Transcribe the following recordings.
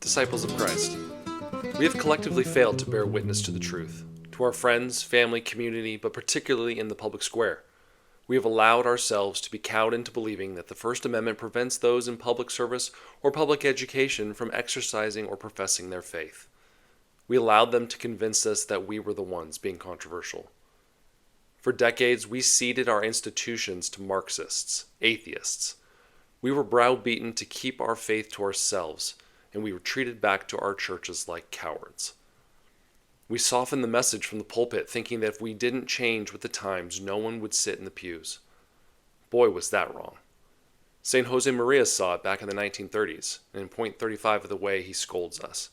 Disciples of Christ, we have collectively failed to bear witness to the truth, to our friends, family, community, but particularly in the public square. We have allowed ourselves to be cowed into believing that the First Amendment prevents those in public service or public education from exercising or professing their faith. We allowed them to convince us that we were the ones being controversial. For decades, we ceded our institutions to Marxists, atheists. We were browbeaten to keep our faith to ourselves, and we were treated back to our churches like cowards. We softened the message from the pulpit, thinking that if we didn't change with the times, no one would sit in the pews. Boy, was that wrong. St. Jose Maria saw it back in the 1930s, and in point 35 of the way he scolds us.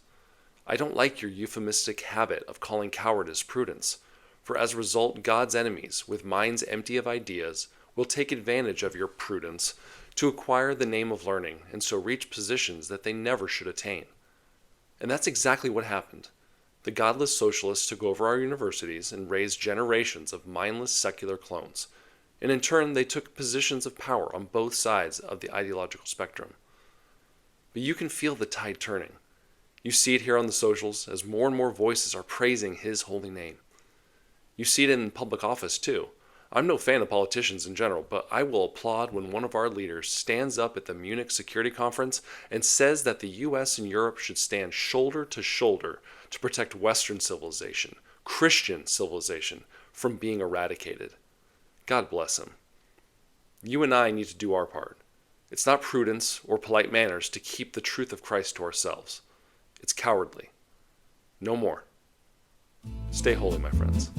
I don't like your euphemistic habit of calling cowardice prudence, for as a result, God's enemies, with minds empty of ideas, will take advantage of your prudence to acquire the name of learning and so reach positions that they never should attain. And that's exactly what happened. The godless socialists took over our universities and raised generations of mindless secular clones, and in turn they took positions of power on both sides of the ideological spectrum. But you can feel the tide turning. You see it here on the socials as more and more voices are praising His holy name. You see it in public office too. I'm no fan of politicians in general, but I will applaud when one of our leaders stands up at the Munich Security Conference and says that the US and Europe should stand shoulder to shoulder to protect Western civilization, Christian civilization, from being eradicated. God bless him. You and I need to do our part. It's not prudence or polite manners to keep the truth of Christ to ourselves. It's cowardly. No more. Stay holy, my friends.